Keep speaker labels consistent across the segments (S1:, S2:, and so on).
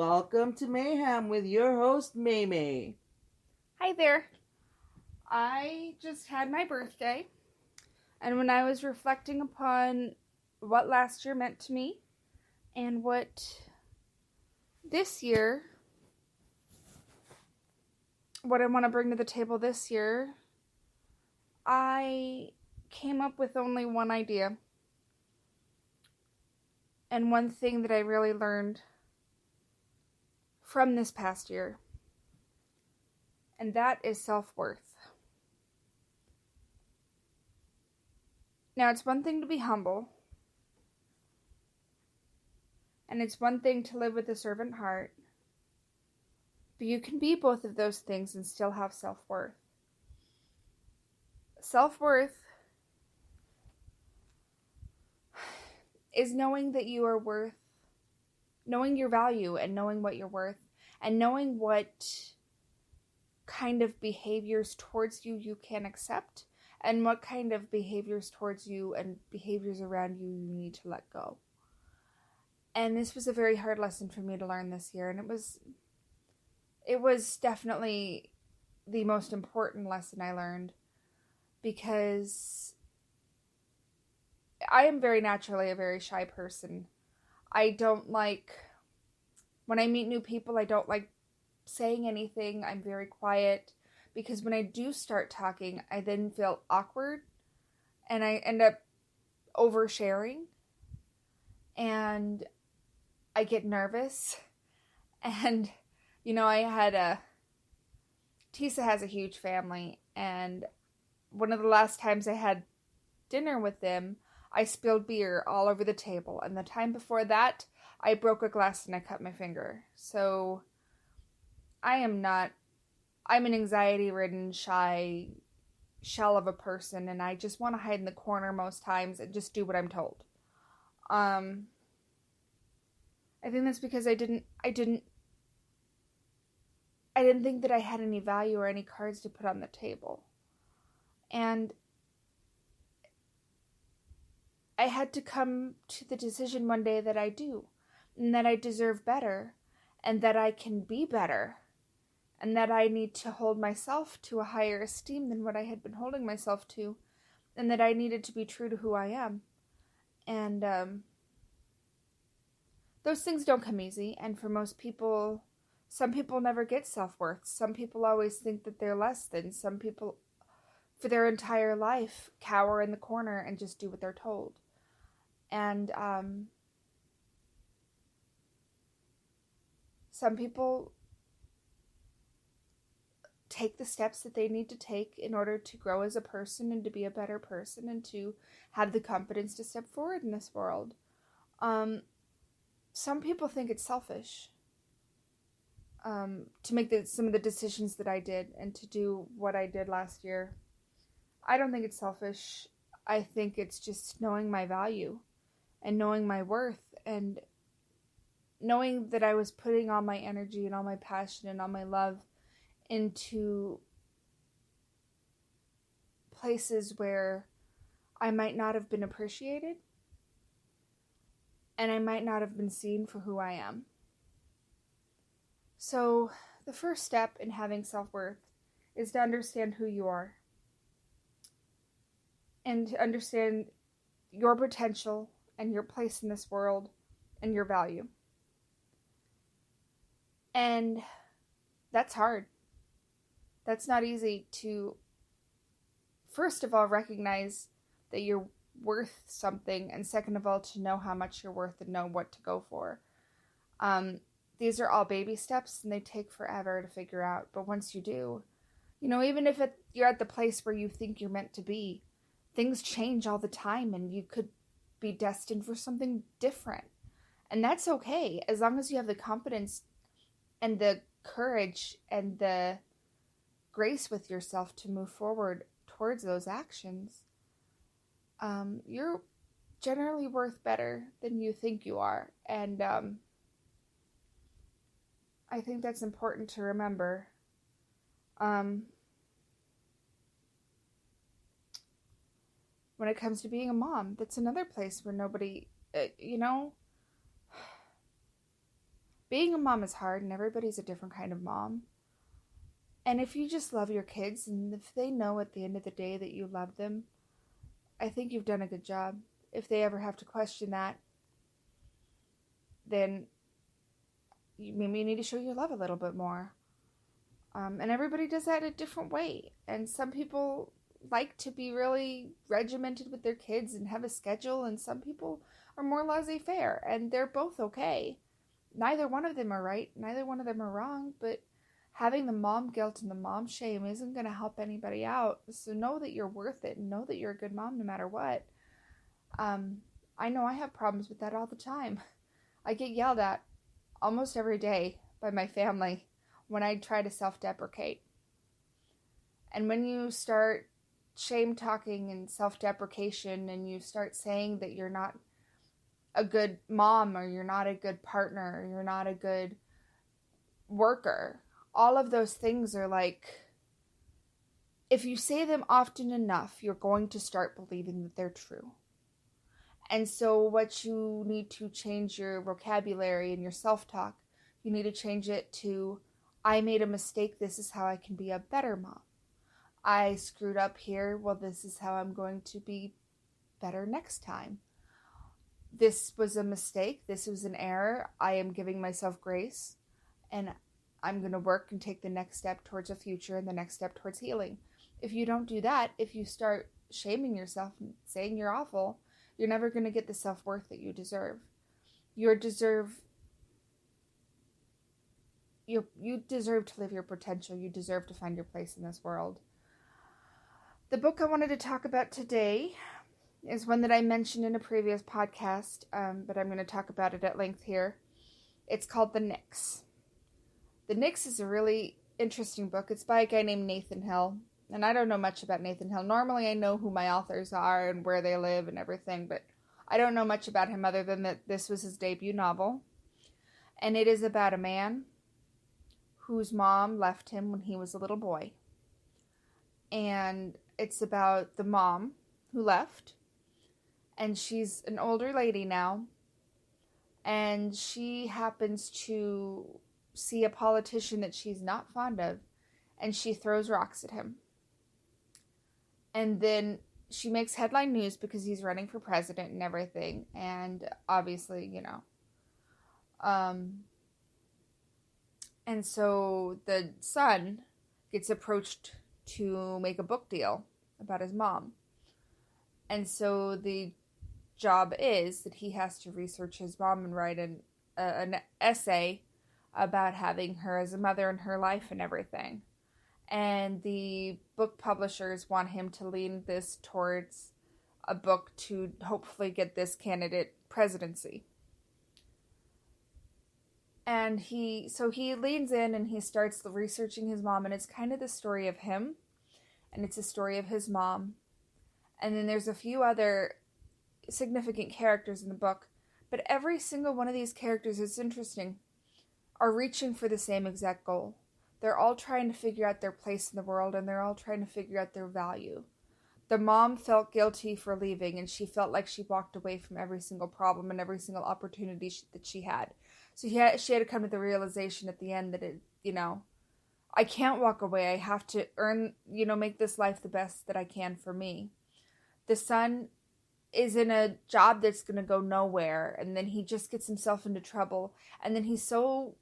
S1: welcome to Mayhem with your host, Maymay.
S2: Hi there. I just had my birthday, and when I was reflecting upon what last year meant to me and what this year, what I want to bring to the table this year, I came up with only one idea and one thing that I really learned from this past year, and that is self-worth. Now, it's one thing to be humble, and it's one thing to live with a servant heart, but you can be both of those things and still have self-worth. Self-worth is knowing that you are worth, knowing your value and knowing what you're worth, and knowing what kind of behaviors towards you can accept, and what kind of behaviors towards you and behaviors around you need to let go. And this was a very hard lesson for me to learn this year, and it was definitely the most important lesson I learned, because I am very naturally a very shy person. I don't like, when I meet new people, I don't like saying anything. I'm very quiet, because when I do start talking, I then feel awkward, and I end up oversharing, and I get nervous. And, Tisa has a huge family, and one of the last times I had dinner with them, I spilled beer all over the table, and the time before that, I broke a glass and I cut my finger. So, I'm an anxiety-ridden, shy shell of a person, and I just want to hide in the corner most times and just do what I'm told. I think that's because I didn't think that I had any value or any cards to put on the table. And I had to come to the decision one day that I do, and that I deserve better, and that I can be better, and that I need to hold myself to a higher esteem than what I had been holding myself to, and that I needed to be true to who I am. And those things don't come easy, and for most people, some people never get self-worth. Some people always think that they're less than. Some people, for their entire life, cower in the corner and just do what they're told. And some people take the steps that they need to take in order to grow as a person and to be a better person and to have the confidence to step forward in this world. Some people think it's selfish to make some of the decisions that I did and to do what I did last year. I don't think it's selfish. I think it's just knowing my value and knowing my worth, and knowing that I was putting all my energy and all my passion and all my love into places where I might not have been appreciated, and I might not have been seen for who I am. So the first step in having self-worth is to understand who you are, and to understand your potential and your place in this world and your value. And that's hard. That's not easy to, first of all, recognize that you're worth something, and second of all, to know how much you're worth and know what to go for. These are all baby steps, and they take forever to figure out. But once you do, even if you're at the place where you think you're meant to be, things change all the time, and you could be destined for something different. And that's okay, as long as you have the confidence and the courage and the grace with yourself to move forward towards those actions. You're generally worth better than you think you are. And I think that's important to remember. When it comes to being a mom, that's another place where nobody, being a mom is hard, and everybody's a different kind of mom. And if you just love your kids, and if they know at the end of the day that you love them, I think you've done a good job. If they ever have to question that, then maybe you need to show your love a little bit more. And everybody does that a different way. And some people like to be really regimented with their kids and have a schedule, and some people are more laissez-faire, and they're both okay. Neither one of them are right, neither one of them are wrong, but having the mom guilt and the mom shame isn't going to help anybody out. So know that you're worth it, and know that you're a good mom no matter what. I know I have problems with that all the time. I get yelled at almost every day by my family when I try to self-deprecate. And when you start shame-talking and self-deprecation, and you start saying that you're not a good mom, or you're not a good partner, or you're not a good worker, all of those things are like, if you say them often enough, you're going to start believing that they're true. And so what you need to change your vocabulary and your self-talk. You need to change it to, I made a mistake, this is how I can be a better mom. I screwed up here, well, this is how I'm going to be better next time. This was a mistake, this was an error, I am giving myself grace, and I'm going to work and take the next step towards a future and the next step towards healing. If you don't do that, if you start shaming yourself and saying you're awful, you're never going to get the self-worth that you deserve. You deserve to live your potential. You deserve to find your place in this world. The book I wanted to talk about today is one that I mentioned in a previous podcast, but I'm going to talk about it at length here. It's called The Nix. The Nix is a really interesting book. It's by a guy named Nathan Hill. And I don't know much about Nathan Hill. Normally I know who my authors are and where they live and everything, but I don't know much about him other than that this was his debut novel. And it is about a man whose mom left him when he was a little boy. And it's about the mom who left. And she's an older lady now. And she happens to see a politician that she's not fond of. And she throws rocks at him. And then she makes headline news because he's running for president and everything. And obviously, and so the son gets approached to make a book deal about his mom. And so the job is that he has to research his mom and write an essay about having her as a mother in her life and everything. And the book publishers want him to lean this towards a book to hopefully get this candidate presidency. And he leans in and he starts researching his mom, and it's kind of the story of him, and it's a story of his mom. And then there's a few other significant characters in the book, but every single one of these characters, it's interesting, are reaching for the same exact goal. They're all trying to figure out their place in the world, and they're all trying to figure out their value. The mom felt guilty for leaving, and she felt like she walked away from every single problem and every single opportunity that she had. So she had to come to the realization at the end that I can't walk away. I have to earn, make this life the best that I can for me. The son is in a job that's going to go nowhere, and then he just gets himself into trouble, and then he's so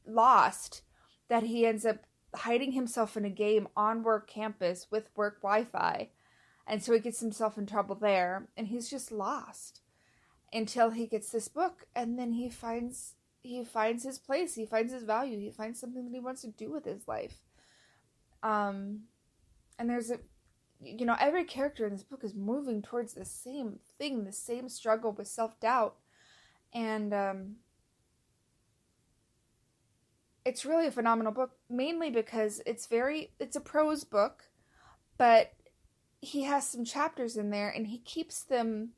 S2: lost that he ends up hiding himself in a game on work campus with work Wi-Fi, and so he gets himself in trouble there, and he's just lost until he gets this book, and then he finds his place, he finds his value, he finds something that he wants to do with his life. And there's every character in this book is moving towards the same thing, the same struggle with self-doubt, and it's really a phenomenal book, mainly because it's a prose book, but he has some chapters in there, and he keeps telling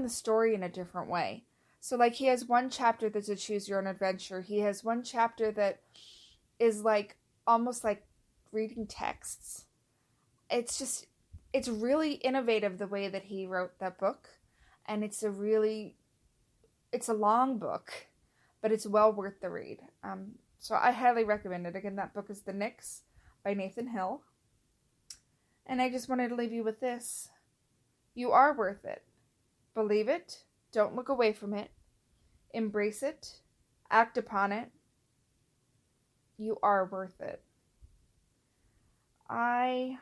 S2: the story in a different way. So, he has one chapter that's a choose your own adventure. He has one chapter that is, almost like reading texts. It's really innovative the way that he wrote that book, and it's a really it's a long book, but it's well worth the read. So I highly recommend it. Again, that book is The Nix by Nathan Hill. And I just wanted to leave you with this. You are worth it. Believe it. Don't look away from it. Embrace it. Act upon it. You are worth it. I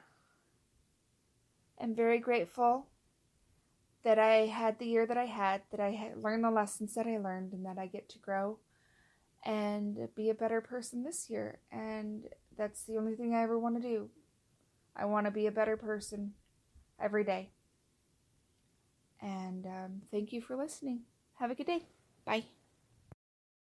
S2: am very grateful that I had the year that I had, that I had learned the lessons that I learned, and that I get to grow and be a better person this year. And that's the only thing I ever want to do. I want to be a better person every day. And thank you for listening. Have a good day. Bye.